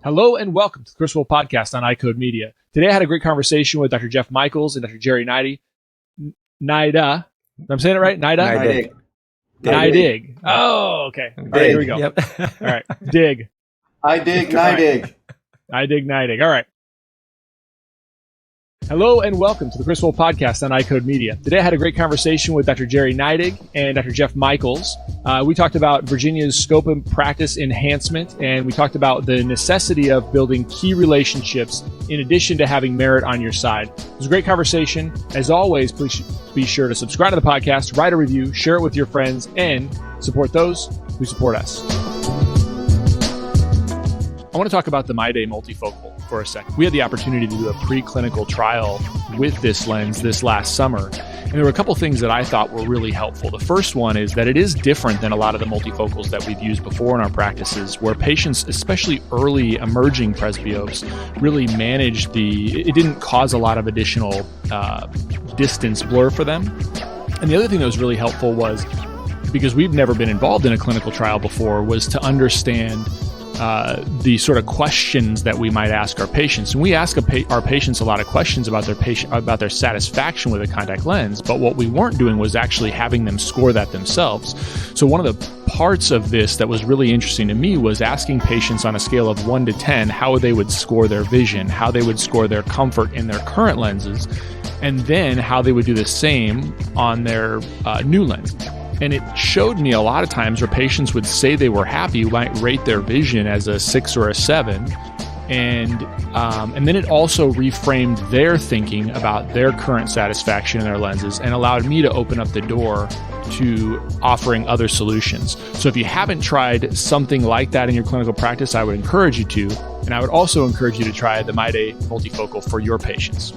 Hello and welcome to the Chris Will Podcast on iCode Media. Today I had a great conversation with Dr. Jeff Michaels and Dr. Jerry Neidigh. Neidigh. I'm saying it right? Neidigh? Neidigh. Oh, okay. All right, here we go. Yep. All right. Dig. I dig Neidigh. I dig Neidigh. All right. Hello and welcome to the Chris Will Podcast on iCode Media. Today I had a great conversation with Dr. Jerry Neidigh and Dr. Jeff Michaels. We talked about Virginia's scope and practice enhancement, and we talked about the necessity of building key relationships in addition to having merit on your side. It was a great conversation. As always, please be sure to subscribe to the podcast, write a review, share it with your friends, and support those who support us. I want to talk about the MyDay multifocal for a second. We had the opportunity to do a preclinical trial with this lens this last summer, and there were a couple things that I thought were really helpful. The first one is that it is different than a lot of the multifocals that we've used before in our practices, where patients, especially early emerging presbyopes, really managed it didn't cause a lot of additional distance blur for them. And the other thing that was really helpful was, because we've never been involved in a clinical trial before, was to understand the sort of questions that we might ask our patients. And we ask our patients a lot of questions about their satisfaction with a contact lens, but what we weren't doing was actually having them score that themselves. So one of the parts of this that was really interesting to me was asking patients on a scale of 1 to 10 how they would score their vision, how they would score their comfort in their current lenses, and then how they would do the same on their new lens. And it showed me a lot of times where patients would say they were happy, might rate their vision as a 6 or a 7. And then it also reframed their thinking about their current satisfaction in their lenses and allowed me to open up the door to offering other solutions. So if you haven't tried something like that in your clinical practice, I would encourage you to. And I would also encourage you to try the MyDay multifocal for your patients.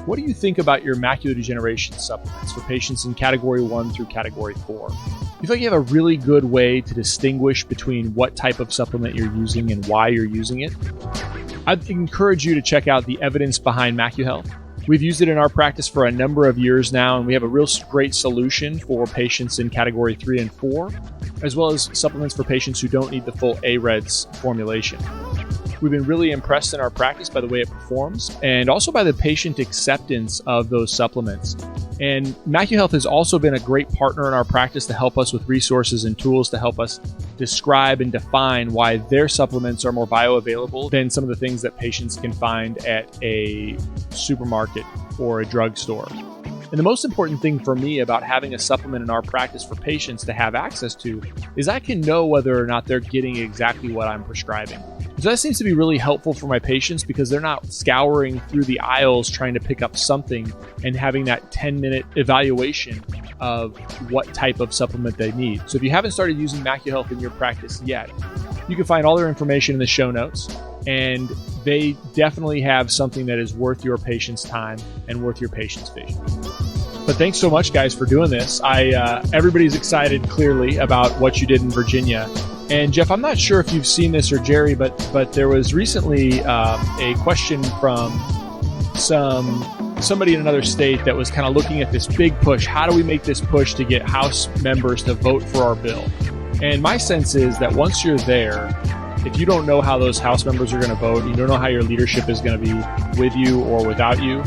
What do you think about your macular degeneration supplements for patients in Category 1 through Category 4? Do you feel like you have a really good way to distinguish between what type of supplement you're using and why you're using it? I'd encourage you to check out the evidence behind MacuHealth. We've used it in our practice for a number of years now, and we have a real great solution for patients in Category 3 and 4, as well as supplements for patients who don't need the full AREDS formulation. We've been really impressed in our practice by the way it performs and also by the patient acceptance of those supplements. And MacuHealth has also been a great partner in our practice to help us with resources and tools to help us describe and define why their supplements are more bioavailable than some of the things that patients can find at a supermarket or a drugstore. And the most important thing for me about having a supplement in our practice for patients to have access to is I can know whether or not they're getting exactly what I'm prescribing. So that seems to be really helpful for my patients because they're not scouring through the aisles trying to pick up something and having that 10-minute evaluation of what type of supplement they need. So if you haven't started using MacuHealth in your practice yet, you can find all their information in the show notes, and they definitely have something that is worth your patient's time and worth your patient's vision. But thanks so much, guys, for doing this. Everybody's excited, clearly, about what you did in Virginia. And Jeff, I'm not sure if you've seen this, or Jerry, but there was recently a question from somebody in another state that was kind of looking at this big push. How do we make this push to get House members to vote for our bill? And my sense is that once you're there, if you don't know how those House members are going to vote, you don't know how your leadership is going to be with you or without you,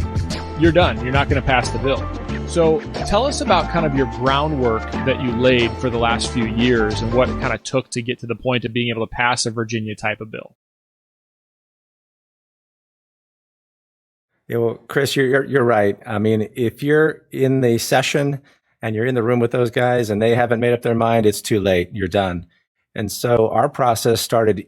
you're done. You're not going to pass the bill. So tell us about kind of your groundwork that you laid for the last few years and what it kind of took to get to the point of being able to pass a Virginia type of bill. Yeah, well, Chris, you're right. I mean, if you're in the session and you're in the room with those guys and they haven't made up their mind, it's too late. You're done. And so our process started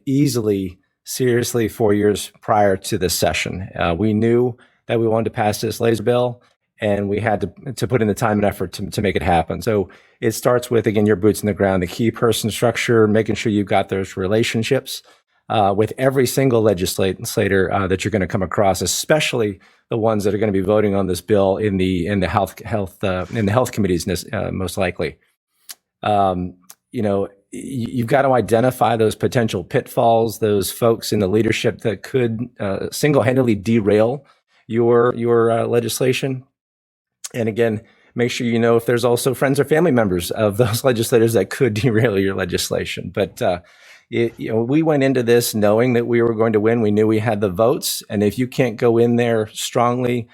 seriously 4 years prior to this session. We knew that we wanted to pass this laser bill, and we had to put in the time and effort to make it happen. So it starts with, again, your boots in the ground, the key person structure, making sure you've got those relationships with every single legislator that you're going to come across, especially the ones that are going to be voting on this bill in the health committees, most likely. You've got to identify those potential pitfalls, those folks in the leadership that could single-handedly derail your legislation. And again, make sure you know if there's also friends or family members of those legislators that could derail your legislation. But we went into this knowing that we were going to win. We knew we had the votes. And if you can't go in there strongly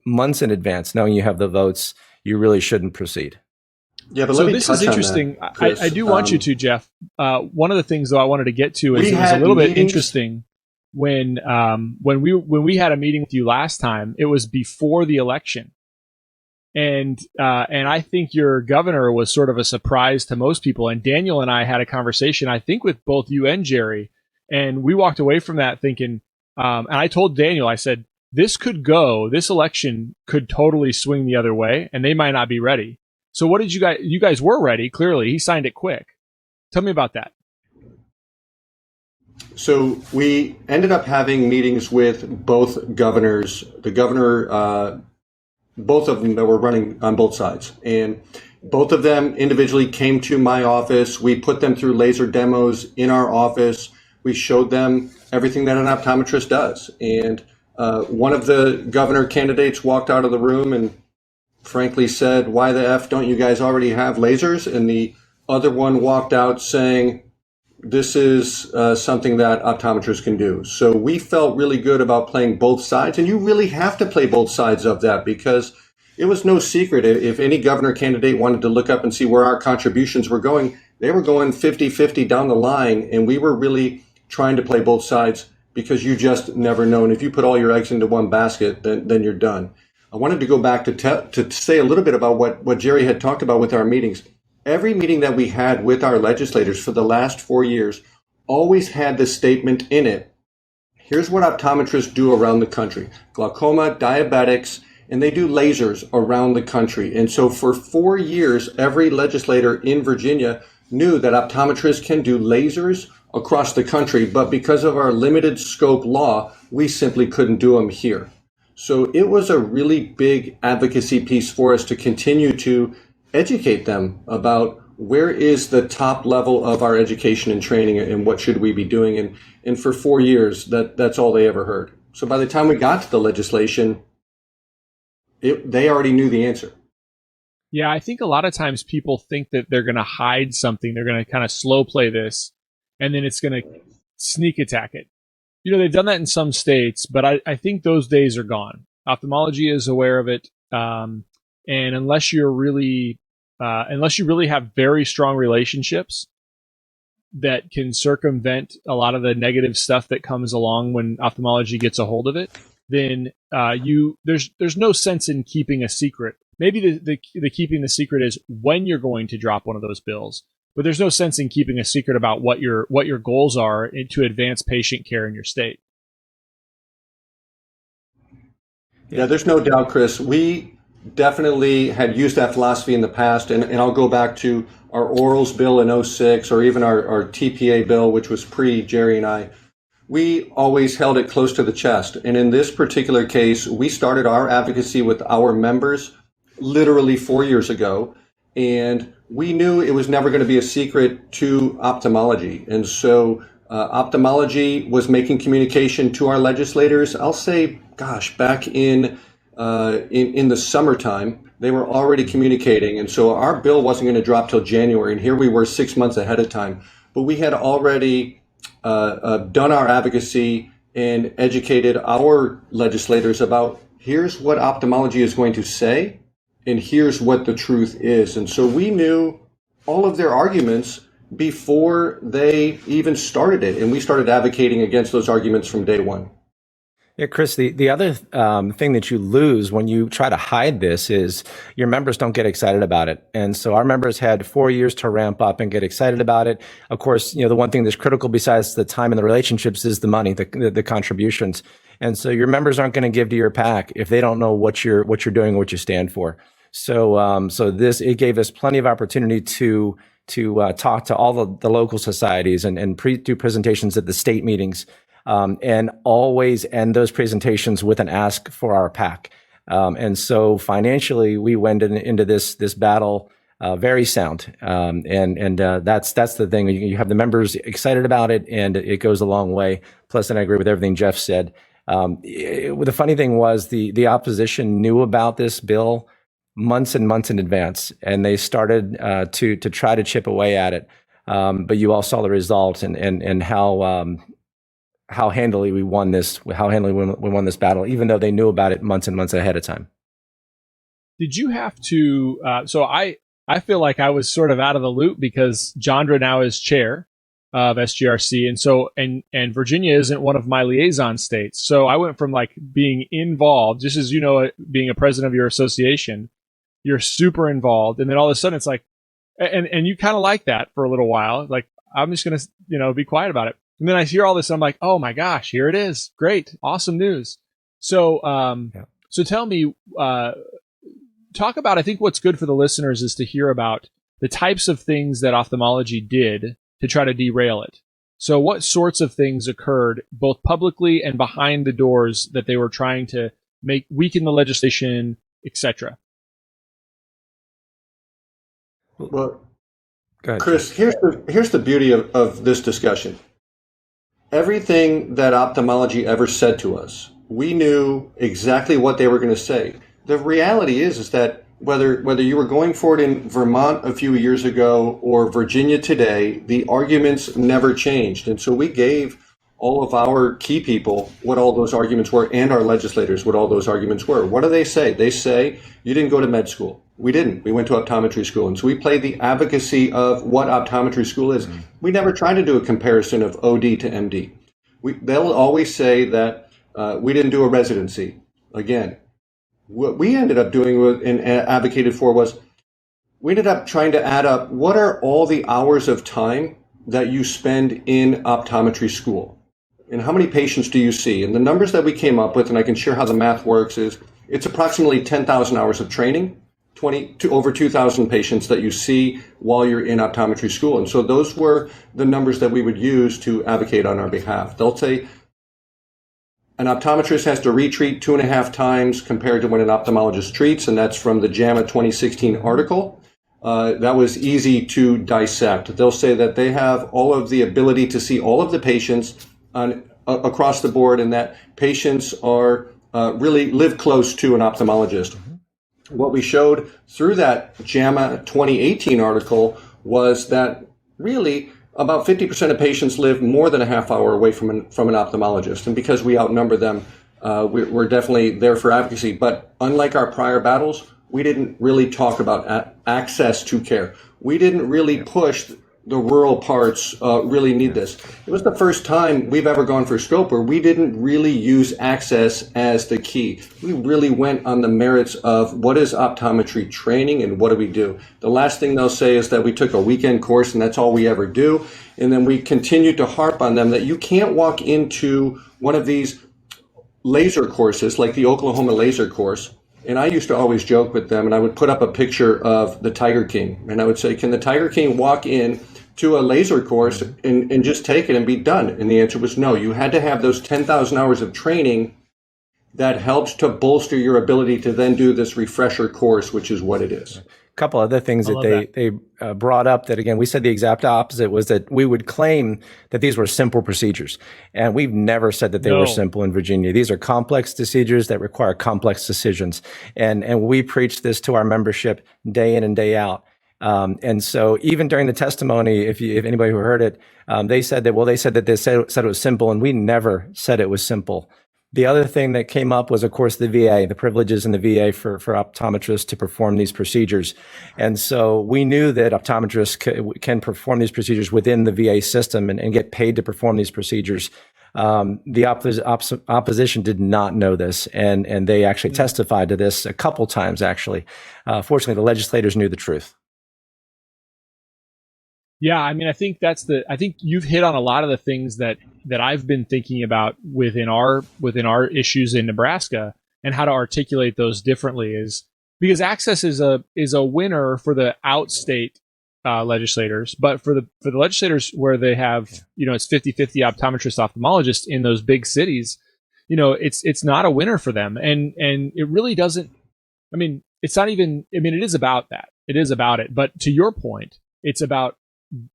months in advance, knowing you have the votes, you really shouldn't proceed. Yeah, but so this is interesting. I do want you to, Jeff. One of the things, though, I wanted to get to is it was a little bit interesting when we had a meeting with you last time. It was before the election, and I think your governor was sort of a surprise to most people. And Daniel and I had a conversation, I think, with both you and Jerry, and we walked away from that thinking. And I told Daniel, I said, this election could totally swing the other way, and they might not be ready. So what did you guys were ready, clearly. He signed it quick. Tell me about that. So we ended up having meetings with both governors, the governor, both of them that were running on both sides. And both of them individually came to my office. We put them through laser demos in our office. We showed them everything that an optometrist does. And one of the governor candidates walked out of the room and frankly said, "Why the F don't you guys already have lasers?" And the other one walked out saying, "This is something that optometrists can do." So we felt really good about playing both sides. And you really have to play both sides of that, because it was no secret. If any governor candidate wanted to look up and see where our contributions were going, they were going 50-50 down the line. And we were really trying to play both sides, because you just never know. And if you put all your eggs into one basket, then you're done. I wanted to go back to say a little bit about what Jerry had talked about with our meetings. Every meeting that we had with our legislators for the last 4 years always had this statement in it. Here's what optometrists do around the country: glaucoma, diabetics, and they do lasers around the country. And so for 4 years, every legislator in Virginia knew that optometrists can do lasers across the country, but because of our limited scope law, we simply couldn't do them here. So it was a really big advocacy piece for us to continue to educate them about where is the top level of our education and training and what should we be doing. And for 4 years, that's all they ever heard. So by the time we got to the legislation, they already knew the answer. Yeah, I think a lot of times people think that they're going to hide something. They're going to kind of slow play this, and then it's going to sneak attack it. They've done that in some states, but I think those days are gone. Ophthalmology is aware of it. And unless you really have very strong relationships that can circumvent a lot of the negative stuff that comes along when ophthalmology gets a hold of it, then there's no sense in keeping a secret. Maybe the keeping the secret is when you're going to drop one of those bills. But there's no sense in keeping a secret about what your goals are to advance patient care in your state. Yeah, there's no doubt, Chris. We definitely had used that philosophy in the past, and I'll go back to our orals bill in '06, or even our TPA bill, which was pre-Jerry and I. We always held it close to the chest. And in this particular case, we started our advocacy with our members literally 4 years ago. And we knew it was never going to be a secret to ophthalmology. And so ophthalmology was making communication to our legislators. I'll say, back in the summertime, they were already communicating. And so our bill wasn't going to drop till January. And here we were 6 months ahead of time. But we had already done our advocacy and educated our legislators about here's what ophthalmology is going to say, and here's what the truth is. And so we knew all of their arguments before they even started it. And we started advocating against those arguments from day one. Yeah, Chris, the other thing that you lose when you try to hide this is your members don't get excited about it. And so our members had 4 years to ramp up and get excited about it. Of course, the one thing that's critical besides the time and the relationships is the money, the contributions. And so your members aren't going to give to your PAC if they don't know what you're doing, what you stand for. So it gave us plenty of opportunity to talk to all the local societies and do presentations at the state meetings, and always end those presentations with an ask for our PAC. And so financially, we went into this battle very sound. That's the thing. You have the members excited about it, and it goes a long way. Plus, and I agree with everything Jeff said. The funny thing was the opposition knew about this bill months and months in advance, and they started to try to chip away at it. But you all saw the result, and how handily we won this. How handily we won this battle, even though they knew about it months and months ahead of time. Did you have to? So I feel like I was sort of out of the loop because Jandra now is chair of SGRC, and so and Virginia isn't one of my liaison states. So I went from like being involved, just as you know, being a president of your association, you're super involved, and then all of a sudden it's like, and you kind of like that for a little while, like I'm just gonna be quiet about it, and then I hear all this, and I'm like, oh my gosh, here it is, great, awesome news. So so tell me. Talk about, I think what's good for the listeners is to hear about the types of things that ophthalmology did to try to derail it. So what sorts of things occurred both publicly and behind the doors that they were trying to weaken the legislation, etc.? Well, go ahead, Chris, here's the beauty of this discussion. Everything that ophthalmology ever said to us, we knew exactly what they were going to say. The reality is that whether you were going for it in Vermont a few years ago or Virginia today, the arguments never changed. And so we gave all of our key people what all those arguments were, and our legislators what all those arguments were. What do they say? They say, you didn't go to med school. We didn't. We went to optometry school. And so we played the advocacy of what optometry school is. Mm-hmm. We never tried to do a comparison of OD to MD. They'll always say that we didn't do a residency. Again, what we ended up doing and advocated for was we ended up trying to add up what are all the hours of time that you spend in optometry school and how many patients do you see? And the numbers that we came up with, and I can share how the math works, is it's approximately 10,000 hours of training, over 2,000 patients that you see while you're in optometry school. And so those were the numbers that we would use to advocate on our behalf. They'll say an optometrist has to retreat 2.5 times compared to when an ophthalmologist treats, and that's from the JAMA 2016 article. That was easy to dissect. They'll say that they have all of the ability to see all of the patients across the board, and that patients are really live close to an ophthalmologist. Mm-hmm. What we showed through that JAMA 2018 article was that really about 50% of patients live more than a half hour away from an ophthalmologist. And because we outnumber them, we're definitely there for advocacy. But unlike our prior battles, we didn't really talk about access to care. We didn't really push the rural parts really need this. It was the first time we've ever gone for scope where we didn't really use access as the key. We really went on the merits of what is optometry training and what do we do. The last thing they'll say is that we took a weekend course and that's all we ever do. And then we continue to harp on them that you can't walk into one of these laser courses like the Oklahoma laser course. And I used to always joke with them, and I would put up a picture of the Tiger King. And I would say, can the Tiger King walk in to a laser course and just take it and be done? And the answer was no. You had to have those 10,000 hours of training that helps to bolster your ability to then do this refresher course, which is what it is. A couple other things that they brought up that, again, we said the exact opposite, was that we would claim that these were simple procedures. And we've never said that they were simple in Virginia. These are complex procedures that require complex decisions. And we preach this to our membership day in and day out. And so even during the testimony, if anybody who heard it, they said that they said it was simple, and we never said it was simple. The other thing that came up was, of course, the VA, the privileges in the VA for optometrists to perform these procedures. And so we knew that optometrists can perform these procedures within the VA system and get paid to perform these procedures. The opposition did not know this, and they actually testified to this a couple times, actually. Fortunately, the legislators knew the truth. Yeah, I mean, I think you've hit on a lot of the things that I've been thinking about within our issues in Nebraska, and how to articulate those differently is because access is a winner for the outstate legislators, but for the legislators where they have, it's 50-50 optometrist ophthalmologists in those big cities, it's not a winner for them. And it really doesn't, I mean, it's not even, I mean, it is about that. It is about it. But to your point, it's about,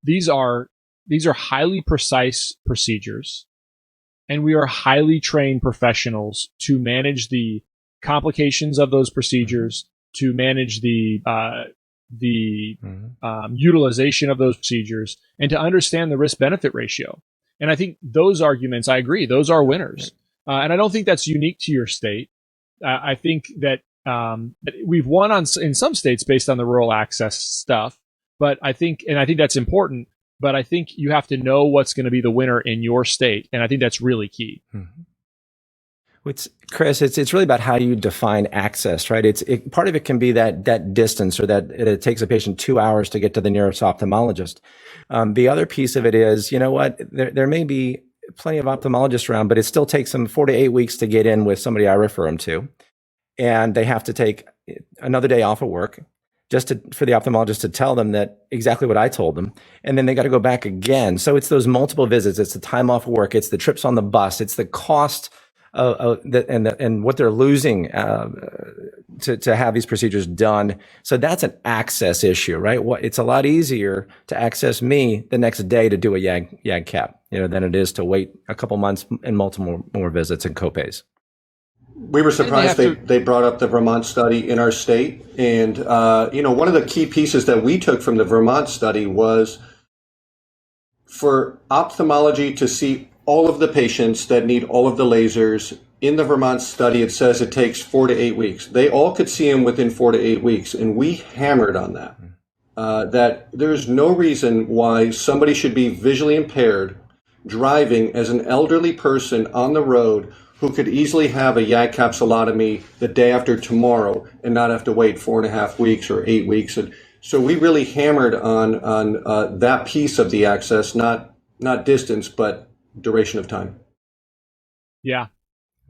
these are highly precise procedures, and we are highly trained professionals to manage the complications of those procedures to manage the utilization of those procedures and to understand the risk-benefit ratio. And I think those arguments, I agree, those are winners. And I don't think that's unique to your state. I think that we've won in some states based on the rural access stuff. But I think that's important. But I think you have to know what's going to be the winner in your state. And I think that's really key. Chris, it's really about how you define access, right? Part of it can be that distance, or that it takes a patient 2 hours to get to the nearest ophthalmologist. The other piece of it is, you know what, there may be plenty of ophthalmologists around, but it still takes them 4 to 8 weeks to get in with somebody I refer them to. And they have to take another day off of work for the ophthalmologist to tell them that exactly what I told them. And then they got to go back again. So it's those multiple visits. It's the time off of work. It's the trips on the bus. It's the cost and what they're losing to have these procedures done. So that's an access issue, right? It's a lot easier to access me the next day to do a YAG cap, than it is to wait a couple months and multiple more visits and copays. We were surprised they brought up the Vermont study in our state. And, one of the key pieces that we took from the Vermont study was for ophthalmology to see all of the patients that need all of the lasers. In the Vermont study, it says it takes 4 to 8 weeks. They all could see them within 4 to 8 weeks. And we hammered on that, that there's no reason why somebody should be visually impaired driving as an elderly person on the road who could easily have a YAG capsulotomy the day after tomorrow and not have to wait 4.5 weeks or 8 weeks. And so we really hammered on that piece of the access, not distance, but duration of time. Yeah.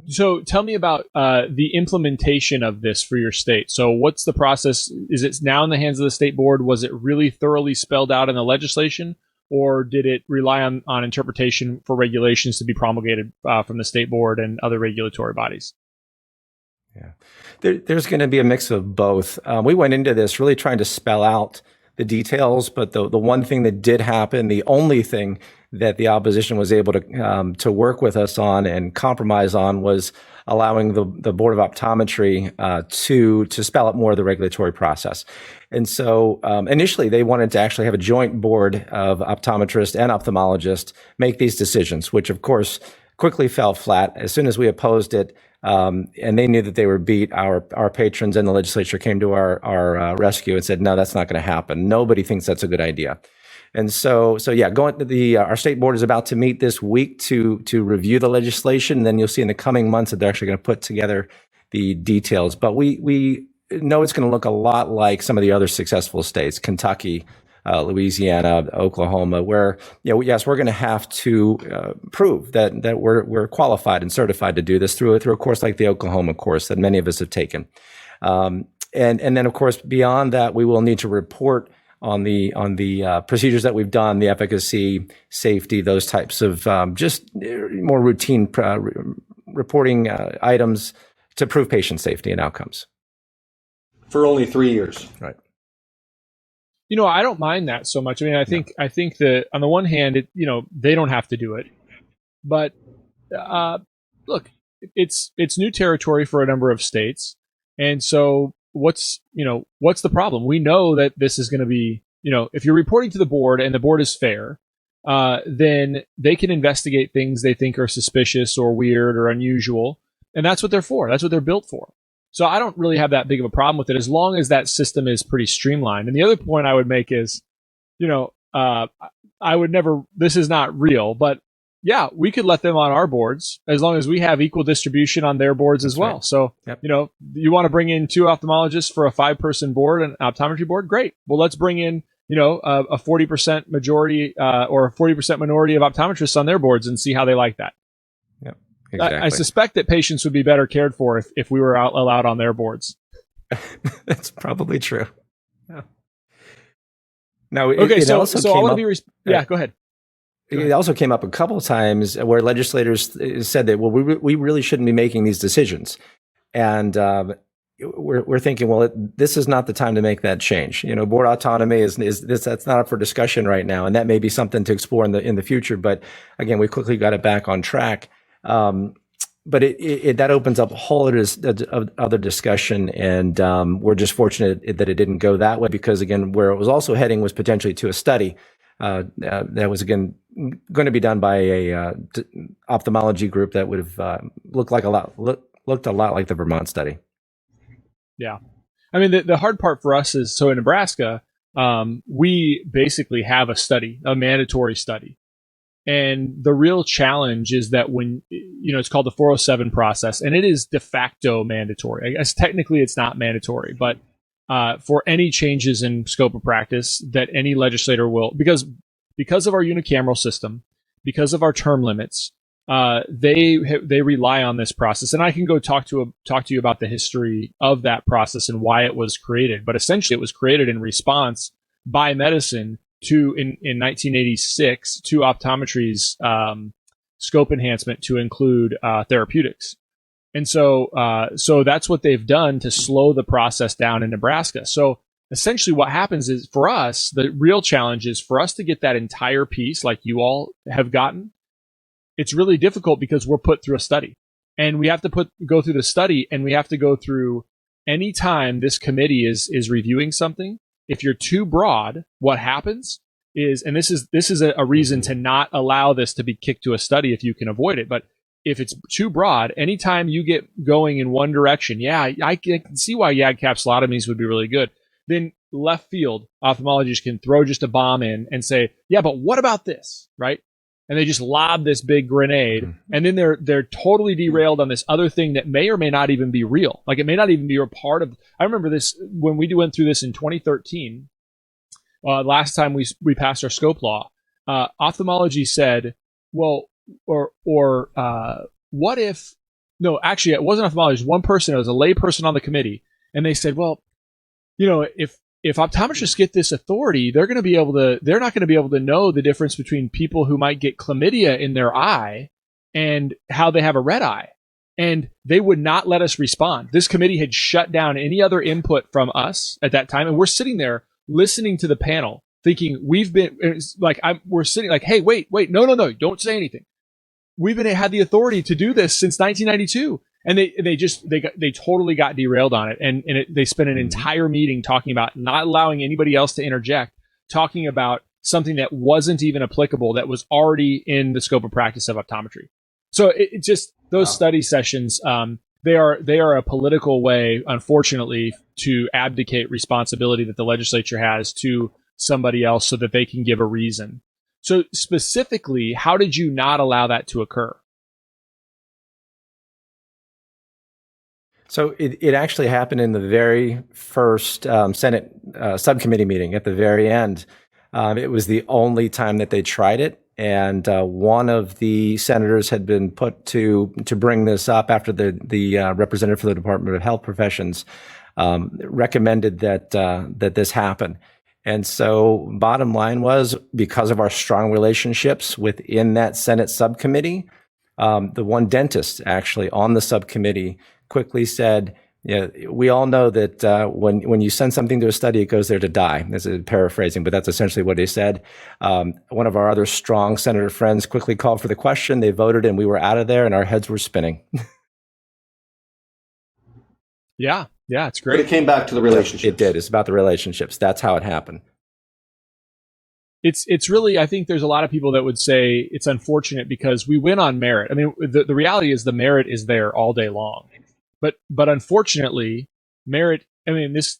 So tell me about the implementation of this for your state. So what's the process? Is it now in the hands of the state board? Was it really thoroughly spelled out in the legislation? Or did it rely on interpretation for regulations to be promulgated from the state board and other regulatory bodies? Yeah, there's going to be a mix of both. We went into this really trying to spell out the details, but the one thing that did happen, the only thing that the opposition was able to work with us on and compromise on, was allowing the Board of Optometry to spell out more of the regulatory process. And so initially they wanted to actually have a joint board of optometrists and ophthalmologists make these decisions, which of course quickly fell flat as soon as we opposed it. And they knew that they were beat. Our patrons and the legislature came to our rescue and said, no, that's not going to happen. Nobody thinks that's a good idea. And so yeah, our state board is about to meet this week to review the legislation. And then you'll see in the coming months that they're actually going to put together the details. But we know it's going to look a lot like some of the other successful states, Kentucky, Louisiana, Oklahoma, where, yes, we're going to have to prove that we're qualified and certified to do this through a course like the Oklahoma course that many of us have taken. And then, of course, beyond that, we will need to report on the procedures that we've done, the efficacy, safety, those types of just more routine reporting items to prove patient safety and outcomes. For only 3 years. Right. I don't mind that so much. I mean, I think that on the one hand, they don't have to do it, but look, it's new territory for a number of states, and so what's the problem? We know that this is going to be, if you're reporting to the board and the board is fair, then they can investigate things they think are suspicious or weird or unusual, and that's what they're for. That's what they're built for. So I don't really have that big of a problem with it as long as that system is pretty streamlined. And the other point I would make is, I would never, this is not real, but yeah, we could let them on our boards as long as we have equal distribution on their boards as well. Right. So, yep. You want to bring in 2 ophthalmologists for a 5-person board, an optometry board? Great. Well, let's bring in, a 40% majority or a 40% minority of optometrists on their boards and see how they like that. Yep. Exactly. I suspect that patients would be better cared for if we were allowed on their boards. That's probably true. Yeah. Now, okay, so I want to be. Yeah, go ahead. It also came up a couple of times where legislators said that, well, we really shouldn't be making these decisions, and we're thinking, well, this is not the time to make that change. Board autonomy that's not up for discussion right now, and that may be something to explore in the future. But again, we quickly got it back on track. but that opens up a whole other discussion, and we're just fortunate that it didn't go that way, because again, where it was also heading was potentially to a study that was again going to be done by a ophthalmology group that would have looked a lot like the Vermont Study. Yeah, I mean the hard part for us is, so in Nebraska, we basically have a study, a mandatory study. And the real challenge is that when, it's called the 407 process, and it is de facto mandatory. I guess technically it's not mandatory, but for any changes in scope of practice that any legislator will, because of our unicameral system, because of our term limits, they rely on this process. And I can go talk to you about the history of that process and why it was created. But essentially, it was created in response by medicine to in 1986 to optometry's scope enhancement to include therapeutics, and so that's what they've done to slow the process down in Nebraska. So essentially, what happens is, for us, the real challenge is for us to get that entire piece like you all have gotten. It's really difficult because we're put through a study, and we have to go through the study, and we have to go through any time this committee is reviewing something. If you're too broad, what happens is, and this is a reason to not allow this to be kicked to a study if you can avoid it. But if it's too broad, anytime you get going in one direction, I can see why YAG capsulotomies would be really good. Then left field ophthalmologists can throw just a bomb in and say, yeah, but what about this, right? And they just lob this big grenade, and then they're totally derailed on this other thing that may or may not even be real. Like, it may not even be a part of. I remember this when we went through this in 2013. Last time we passed our scope law, ophthalmology said, well, or what if? No, actually, it wasn't ophthalmology. It was one person. It was a lay person on the committee, and they said, well, if optometrists get this authority, they're not going to be able to know the difference between people who might get chlamydia in their eye and how they have a red eye. And they would not let us respond. This committee had shut down any other input from us at that time. And we're sitting there listening to the panel thinking we're sitting like, hey, wait, no, don't say anything. We've had the authority to do this since 1992. And they totally got derailed on it, and they spent an entire meeting talking about not allowing anybody else to interject, talking about something that wasn't even applicable, that was already in the scope of practice of optometry. So it just, those study sessions, they are a political way, unfortunately, to abdicate responsibility that the legislature has to somebody else so that they can give a reason. So specifically, how did you not allow that to occur? So it actually happened in the very first Senate subcommittee meeting at the very end. It was the only time that they tried it. And one of the senators had been put to bring this up after the representative for the Department of Health Professions recommended that this happen. And so bottom line was, because of our strong relationships within that Senate subcommittee, the one dentist actually on the subcommittee quickly said, we all know that when you send something to a study, it goes there to die. This is paraphrasing, but that's essentially what he said. One of our other strong senator friends quickly called for the question. They voted, and we were out of there, and our heads were spinning. Yeah, it's great. But it came back to the relationships. It did. It's about the relationships. That's how it happened. It's really, I think there's a lot of people that would say it's unfortunate because we win on merit. I mean, the reality is the merit is there all day long. But unfortunately, merit, I mean, this,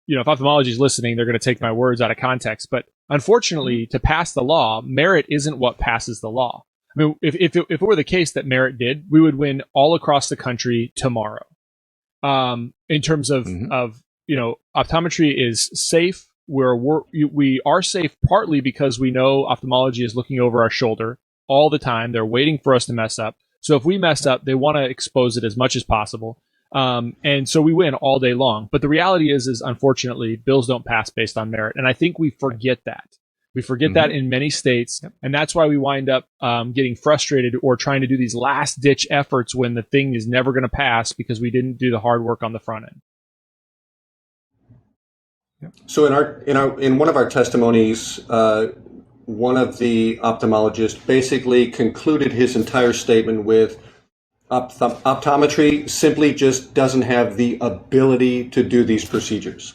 if ophthalmology is listening, they're going to take my words out of context. But unfortunately, to pass the law, merit isn't what passes the law. I mean, if it were the case that merit did, we would win all across the country tomorrow. In terms of optometry is safe. We are safe partly because we know ophthalmology is looking over our shoulder all the time. They're waiting for us to mess up. So if we mess up, they want to expose it as much as possible. And so we win all day long. But the reality is unfortunately, bills don't pass based on merit. And I think we forget that. We forget that in many states. Yep. And that's why we wind up getting frustrated or trying to do these last ditch efforts when the thing is never going to pass because we didn't do the hard work on the front end. So in one of our testimonies, one of the ophthalmologists basically concluded his entire statement with, Optometry simply just doesn't have the ability to do these procedures.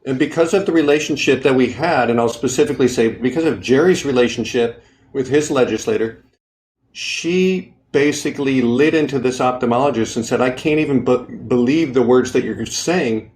And because of the relationship that we had, and I'll specifically say because of Jerry's relationship with his legislator, she basically lit into this ophthalmologist and said, I can't even believe the words that you're saying.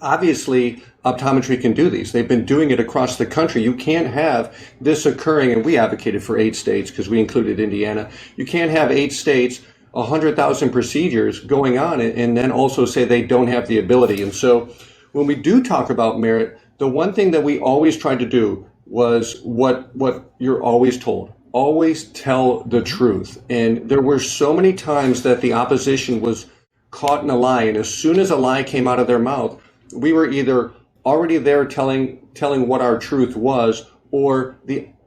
Obviously, optometry can do these. They've been doing it across the country. You can't have this occurring, and we advocated for 8 states because we included Indiana. You can't have 8 states, 100,000 procedures going on, and then also say they don't have the ability. And so when we do talk about merit, the one thing that we always tried to do was what you're always told. Always tell the truth. And there were so many times that the opposition was caught in a lie, and as soon as a lie came out of their mouth, we were either already there telling what our truth was, or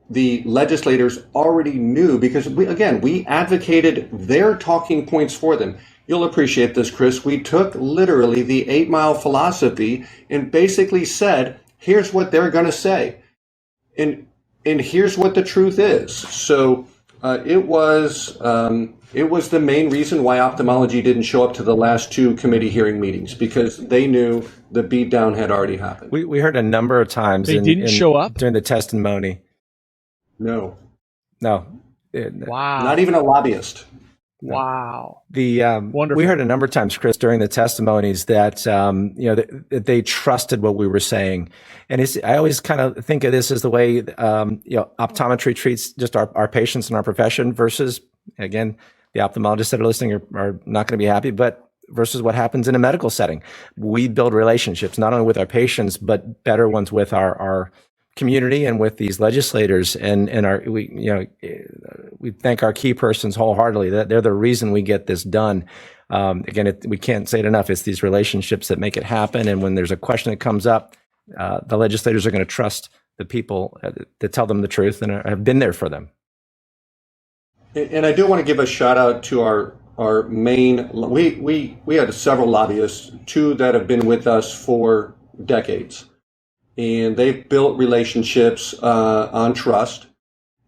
the legislators already knew, because we advocated their talking points for them. You'll appreciate this, Chris. We took literally the 8 Mile philosophy and basically said, here's what they're going to say. And here's what the truth is. So it was the main reason why ophthalmology didn't show up to the last 2 committee hearing meetings, because they knew the beatdown had already happened. We heard a number of times they didn't show up during the testimony. No. Wow. Not even a lobbyist. Wow. Wonderful. We heard a number of times, Chris, during the testimonies that that they trusted what we were saying, and I always kind of think of this as the way optometry treats just our patients and our profession versus, again, the ophthalmologists that are listening are not going to be happy, but versus what happens in a medical setting. We build relationships not only with our patients but better ones with our community and with these legislators, and we thank our key persons wholeheartedly. That they're the reason we get this done. Again, we can't say it enough. It's these relationships that make it happen. And when there's a question that comes up, the legislators are going to trust the people that tell them the truth and have been there for them. And I do want to give a shout out to our main. We had several lobbyists, 2 that have been with us for decades. And they've built relationships on trust,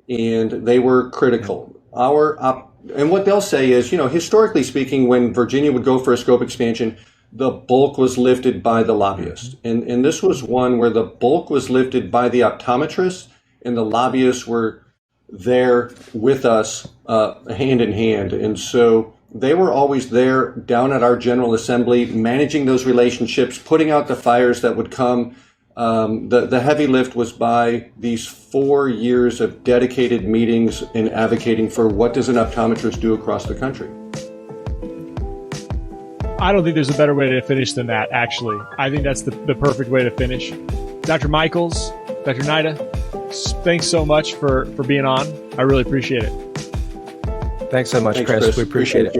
and they were critical. And what they'll say is, historically speaking, when Virginia would go for a scope expansion, the bulk was lifted by the lobbyist. And this was one where the bulk was lifted by the optometrists, and the lobbyists were there with us hand in hand. And so they were always there down at our General Assembly, managing those relationships, putting out the fires that would come. The heavy lift was by these 4 years of dedicated meetings and advocating for what does an optometrist do across the country. I don't think there's a better way to finish than that, actually. I think that's the perfect way to finish. Dr. Michaels, Dr. Neidigh, thanks so much for being on. I really appreciate it. Thanks so much, Chris. We appreciate it.